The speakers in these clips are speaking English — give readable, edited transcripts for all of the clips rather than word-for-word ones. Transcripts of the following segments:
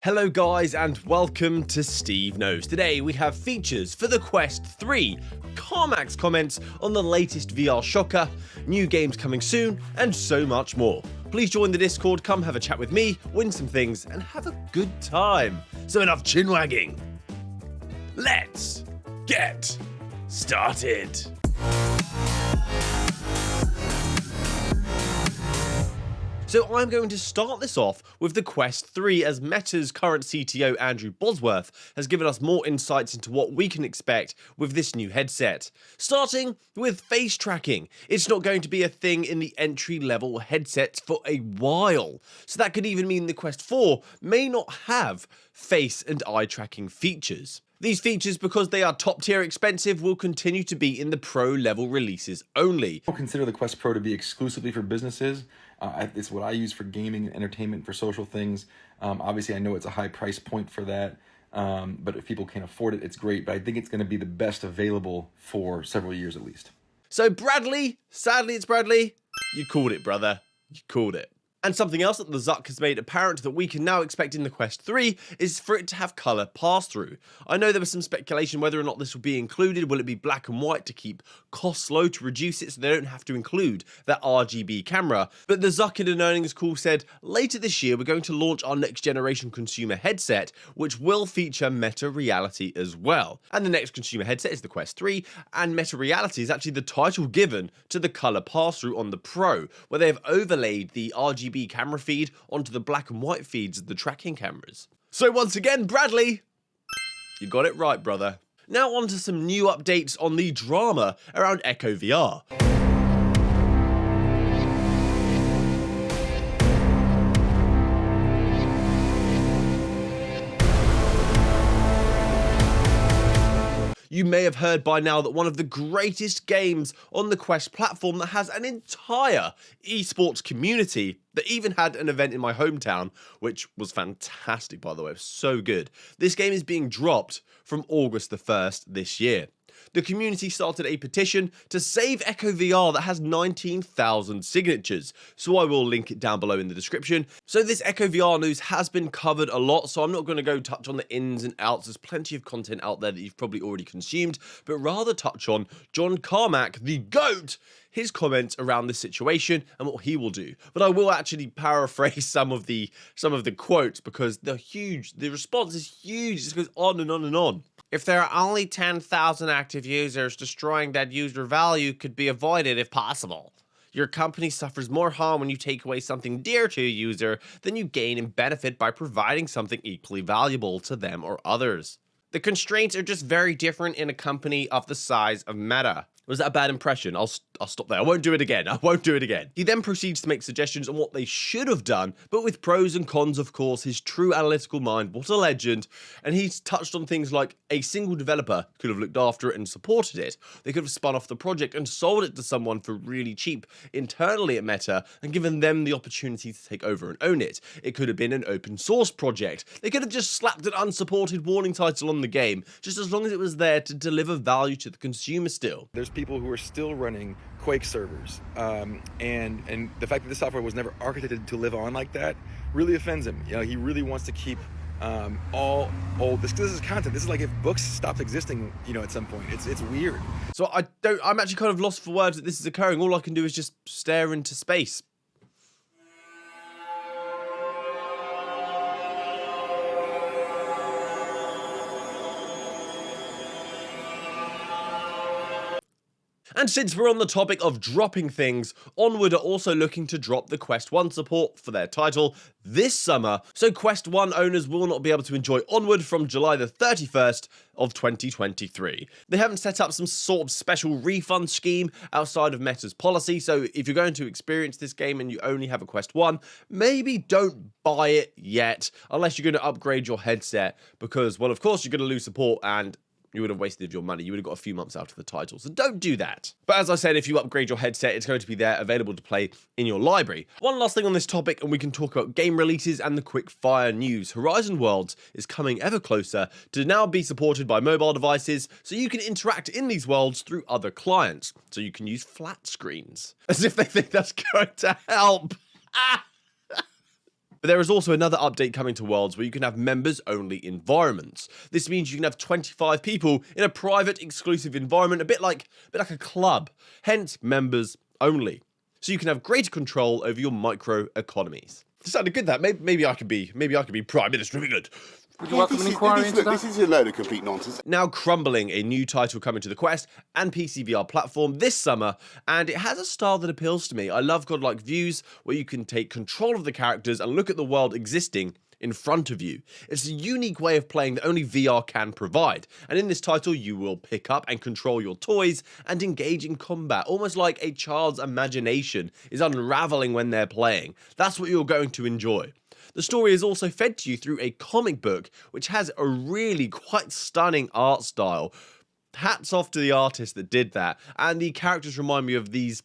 Hello guys and welcome to SteveKnows. Today we have features for the Quest 3, Carmack's comments on the latest VR shocker, new games coming soon, and so much more. Please join the Discord, come have a chat with me, win some things, and have a good time. So enough chin wagging. Let's get started. So I'm going to start this off with the Quest 3 as Meta's current CTO Andrew Bosworth has given us more insights into what we can expect with this new headset. Starting with face tracking. It's not going to be a thing in the entry-level headsets for a while. So that could even mean the Quest 4 may not have face and eye tracking features. These features, because they are top tier expensive, will continue to be in the pro level releases only. I don't consider the Quest Pro to be exclusively for businesses. It's what I use for gaming and entertainment, for social things. Obviously, I know it's a high price point for that, but if people can't afford it, it's great. But I think it's going to be the best available for several years at least. So Bradley, sadly it's Bradley, you called it, brother. You called it. And something else that the Zuck has made apparent that we can now expect in the Quest 3 is for it to have colour pass-through. I know there was some speculation whether or not this will be included. Will it be black and white to keep costs low, to reduce it so they don't have to include that RGB camera? But the Zuck in an earnings call said, later this year we're going to launch our next generation consumer headset, which will feature Meta Reality as well. And the next consumer headset is the Quest 3, and Meta Reality is actually the title given to the colour pass-through on the Pro, where they have overlaid the RGB camera feed onto the black and white feeds of the tracking cameras. So once again, Bradley, you got it right, brother. Now on to some new updates on the drama around Echo VR. You may have heard by now that one of the greatest games on the Quest platform that has an entire esports community, that even had an event in my hometown, which was fantastic, by the way, it was so good. This game is being dropped from August the 1st this year. The community started a petition to save Echo VR that has 19,000 signatures, so I will link it down below in the description. So this Echo VR news has been covered a lot, so I'm not going to go touch on the ins and outs. There's plenty of content out there that you've probably already consumed, but rather touch on John Carmack, the GOAT, his comments around this situation and what he will do. But I will actually paraphrase some of the quotes because they're huge. The response is huge. It just goes on and on and on. If there are only 10,000 active users, destroying that user value could be avoided if possible. Your company suffers more harm when you take away something dear to a user than you gain in benefit by providing something equally valuable to them or others. The constraints are just very different in a company of the size of Meta. Was that a bad impression? I'll stop there. I won't do it again. He then proceeds to make suggestions on what they should have done, but with pros and cons, of course. His true analytical mind, what a legend. And he's touched on things like a single developer could have looked after it and supported it. They could have spun off the project and sold it to someone for really cheap internally at Meta and given them the opportunity to take over and own it. It could have been an open source project. They could have just slapped an unsupported warning title on the game, just as long as it was there to deliver value to the consumer still. There's people who are still running Quake servers, and the fact that this software was never architected to live on like that really offends him. You know, he really wants to keep all old. This is content. This is like if books stopped existing, you know, at some point. It's weird. So I'm actually kind of lost for words that this is occurring. All I can do is just stare into space. And since we're on the topic of dropping things, Onward are also looking to drop the Quest 1 support for their title this summer, so Quest 1 owners will not be able to enjoy Onward from July the 31st of 2023. They haven't set up some sort of special refund scheme outside of Meta's policy, so if you're going to experience this game and you only have a Quest 1, maybe don't buy it yet, unless you're going to upgrade your headset, because, well, of course you're going to lose support and you would have wasted your money. You would have got a few months out of the title. So don't do that. But as I said, if you upgrade your headset, it's going to be there available to play in your library. One last thing on this topic, and we can talk about game releases and the quick fire news. Horizon Worlds is coming ever closer to now be supported by mobile devices, so you can interact in these worlds through other clients. So you can use flat screens. As if they think that's going to help. But there is also another update coming to Worlds where you can have members-only environments. This means you can have 25 people in a private, exclusive environment, a bit like a club, hence members only. So you can have greater control over your micro economies. It sounded good, that. Maybe I could be Prime Minister of England. Would you welcome an inquiry into that? This is a load of complete nonsense. Now Crumbling, a new title coming to the Quest and PC VR platform this summer, and it has a style that appeals to me. I love godlike views where you can take control of the characters and look at the world existing in front of you. It's a unique way of playing that only VR can provide, and in this title you will pick up and control your toys and engage in combat, almost like a child's imagination is unraveling when they're playing. That's what you're going to enjoy. The story is also fed to you through a comic book, which has a really quite stunning art style. Hats off to the artist that did that, and the characters remind me of these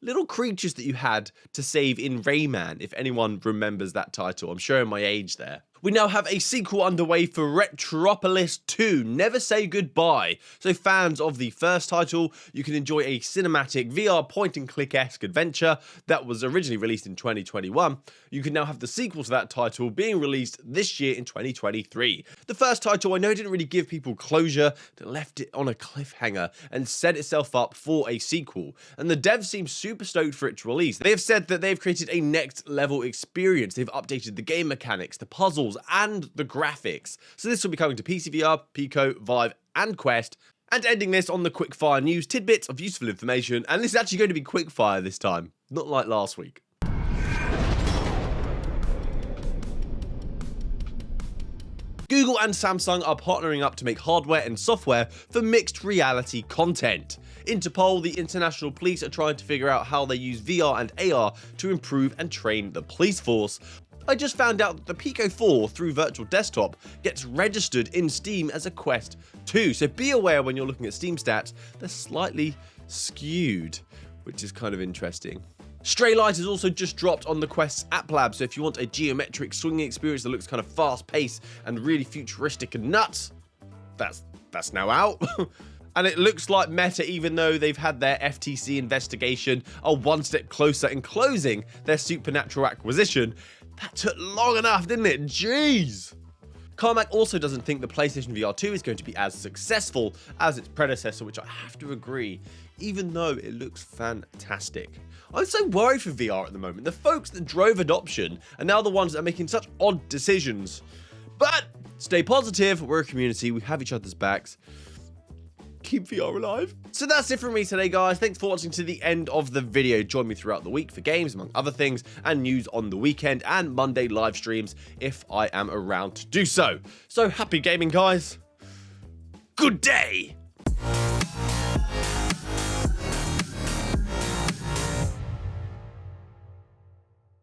little creatures that you had to save in Rayman, if anyone remembers that title. I'm showing my age there. We now have a sequel underway for Retropolis 2, Never Say Goodbye. So fans of the first title, you can enjoy a cinematic VR point-and-click-esque adventure that was originally released in 2021. You can now have the sequel to that title being released this year in 2023. The first title, I know, didn't really give people closure, that left it on a cliffhanger and set itself up for a sequel. And the devs seem super stoked for its release. They have said that they've created a next-level experience. They've updated the game mechanics, the puzzles, and the graphics. So this will be coming to PC VR, Pico, Vive, and Quest. And ending this on the quickfire news, tidbits of useful information, and this is actually going to be quickfire this time, not like last week. Google and Samsung are partnering up to make hardware and software for mixed reality content. Interpol, the international police, are trying to figure out how they use VR and AR to improve and train the police force. I just found out that the Pico 4 through Virtual Desktop gets registered in Steam as a Quest 2, so be aware when you're looking at Steam stats, they're slightly skewed, which is kind of interesting. Straylight has also just dropped on the Quest's App Lab, so if you want a geometric swinging experience that looks kind of fast-paced and really futuristic and nuts, that's now out. And it looks like Meta, even though they've had their FTC investigation, are one step closer in closing their supernatural acquisition. That took long enough, didn't it? Jeez! Carmack also doesn't think the PlayStation VR 2 is going to be as successful as its predecessor, which I have to agree, even though it looks fantastic. I'm so worried for VR at the moment. The folks that drove adoption are now the ones that are making such odd decisions. But stay positive, we're a community, we have each other's backs. Keep VR alive. So that's it from me today, guys. Thanks for watching to the end of the video. Join me throughout the week for games, among other things, and news on the weekend and Monday live streams if I am around to do so. So happy gaming, guys. Good day.